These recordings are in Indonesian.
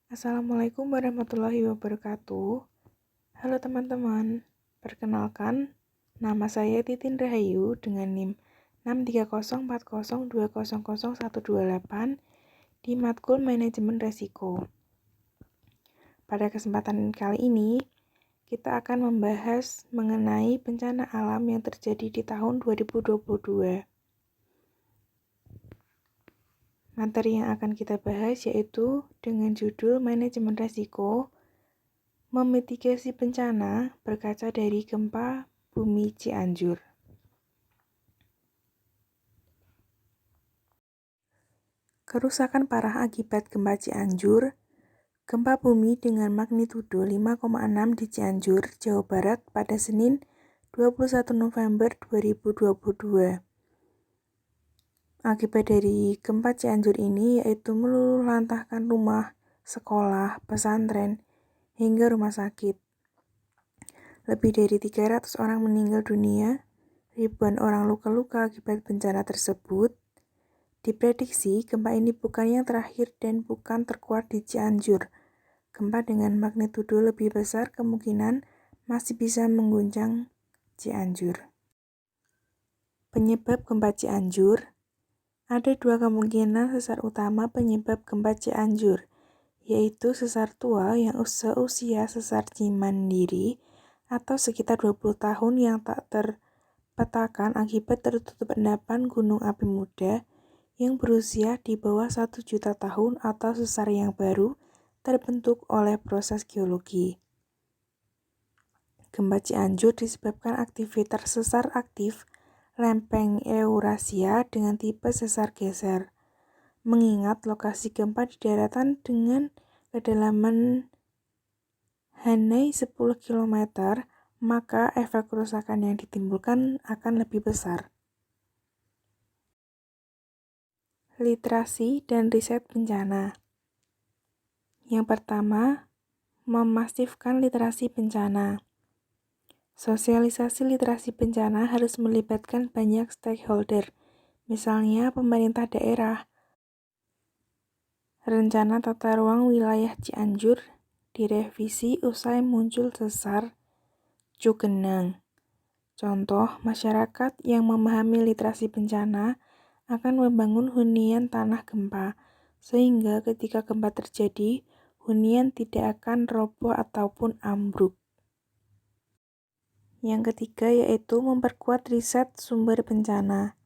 Assalamualaikum warahmatullahi wabarakatuh. Halo teman-teman, perkenalkan, nama saya Titin Rahayu dengan NIM 63040200128 di matkul Manajemen Resiko. Pada kesempatan kali ini, kita akan membahas mengenai bencana alam yang terjadi di tahun 2022. Materi yang akan kita bahas yaitu dengan judul Manajemen Resiko, Memitigasi Bencana berkaca dari Gempa Bumi Cianjur. Kerusakan parah akibat gempa Cianjur. Gempa bumi dengan magnitudo 5,6 di Cianjur, Jawa Barat pada Senin 21 November 2022. Akibat dari gempa Cianjur ini yaitu meluluhlantahkan rumah, sekolah, pesantren, hingga rumah sakit. Lebih dari 300 orang meninggal dunia, ribuan orang luka-luka akibat bencana tersebut. Diprediksi gempa ini bukan yang terakhir dan bukan terkuat di Cianjur. Gempa dengan magnitudo lebih besar kemungkinan masih bisa mengguncang Cianjur. Penyebab gempa Cianjur. Ada dua kemungkinan sesar utama penyebab gempa Cianjur, yaitu sesar tua yang seusia sesar Cimandiri atau sekitar 20 tahun yang tak terpetakan akibat tertutup endapan gunung api muda yang berusia di bawah 1 juta tahun atau sesar yang baru terbentuk oleh proses geologi. Gempa Cianjur disebabkan aktivitas sesar aktif lempeng Eurasia dengan tipe sesar geser. Mengingat lokasi gempa di daratan dengan kedalaman hanya 10 km, maka efek kerusakan yang ditimbulkan akan lebih besar. Literasi dan riset bencana. Yang pertama, memasifkan literasi bencana. Sosialisasi literasi bencana harus melibatkan banyak stakeholder, misalnya pemerintah daerah. Rencana tata ruang wilayah Cianjur direvisi usai muncul sesar Cugenang. Contoh, masyarakat yang memahami literasi bencana akan membangun hunian tanah gempa, sehingga ketika gempa terjadi, hunian tidak akan roboh ataupun ambruk. Yang ketiga yaitu memperkuat riset sumber bencana.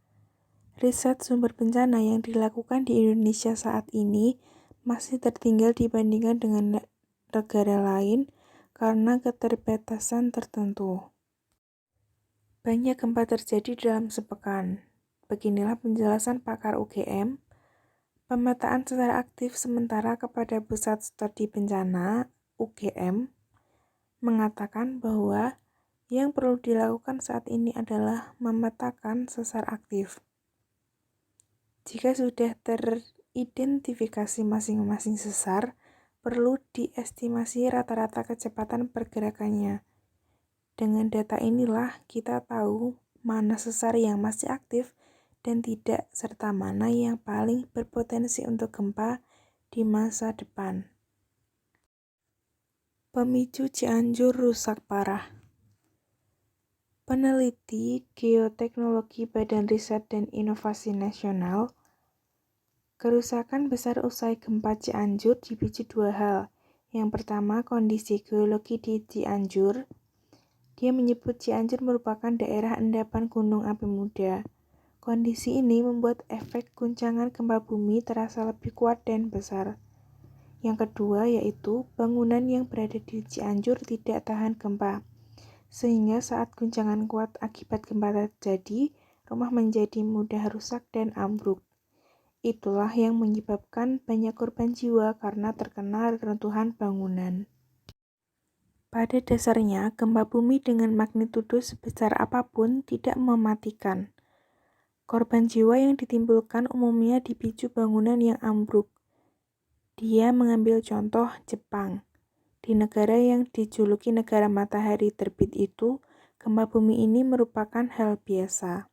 Riset sumber bencana yang dilakukan di Indonesia saat ini masih tertinggal dibandingkan dengan negara lain karena keterbatasan tertentu. Banyak gempa terjadi dalam sepekan. Beginilah penjelasan pakar UGM. Pemetaan secara aktif sementara kepada Pusat Studi Bencana UGM mengatakan bahwa yang perlu dilakukan saat ini adalah memetakan sesar aktif. Jika sudah teridentifikasi masing-masing sesar, perlu diestimasi rata-rata kecepatan pergerakannya. Dengan data inilah kita tahu mana sesar yang masih aktif dan tidak, serta mana yang paling berpotensi untuk gempa di masa depan. Pemicu Cianjur rusak parah. Peneliti Geoteknologi Badan Riset dan Inovasi Nasional, kerusakan besar usai gempa Cianjur dipicu dua hal. Yang pertama, kondisi geologi di Cianjur. Dia menyebut Cianjur merupakan daerah endapan gunung api muda. Kondisi ini membuat efek guncangan gempa bumi terasa lebih kuat dan besar. Yang kedua yaitu bangunan yang berada di Cianjur tidak tahan gempa, sehingga saat guncangan kuat akibat gempa terjadi, rumah menjadi mudah rusak dan ambruk. Itulah yang menyebabkan banyak korban jiwa karena terkena reruntuhan bangunan. Pada dasarnya, gempa bumi dengan magnitudo sebesar apapun tidak mematikan. Korban jiwa yang ditimbulkan umumnya dipicu bangunan yang ambruk. Dia mengambil contoh Jepang. Di negara yang dijuluki negara matahari terbit itu, gempa bumi ini merupakan hal biasa.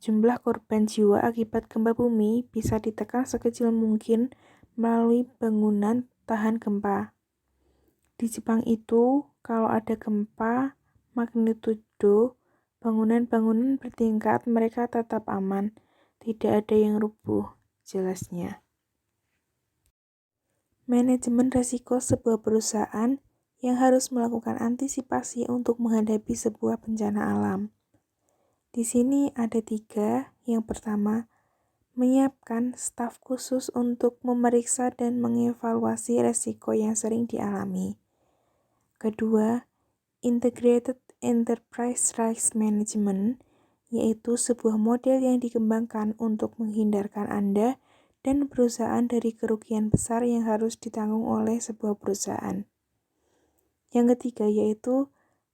Jumlah korban jiwa akibat gempa bumi bisa ditekan sekecil mungkin melalui bangunan tahan gempa. Di Jepang itu, kalau ada gempa magnitudo, bangunan-bangunan bertingkat mereka tetap aman, tidak ada yang rubuh, jelasnya. Manajemen risiko sebuah perusahaan yang harus melakukan antisipasi untuk menghadapi sebuah bencana alam. Di sini ada 3. Yang pertama, menyiapkan staf khusus untuk memeriksa dan mengevaluasi risiko yang sering dialami. Kedua, Integrated Enterprise Risk Management, yaitu sebuah model yang dikembangkan untuk menghindarkan Anda dan perusahaan dari kerugian besar yang harus ditanggung oleh sebuah perusahaan. Yang ketiga yaitu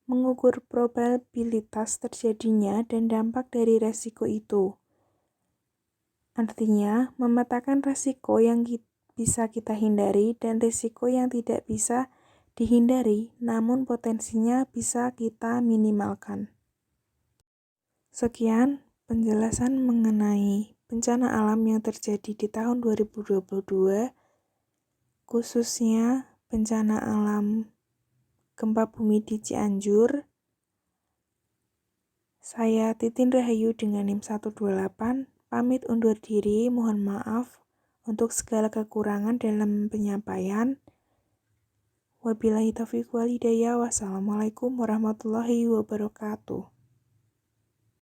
mengukur probabilitas terjadinya dan dampak dari resiko itu. Artinya, memetakan resiko yang bisa kita hindari dan risiko yang tidak bisa dihindari, namun potensinya bisa kita minimalkan. Sekian penjelasan mengenai bencana alam yang terjadi di tahun 2022, khususnya bencana alam gempa bumi di Cianjur. Saya Titin Rahayu dengan NIM 128, pamit undur diri, mohon maaf untuk segala kekurangan dalam penyampaian. Wabillahi taufiq wal hidayah. Wassalamualaikum warahmatullahi wabarakatuh.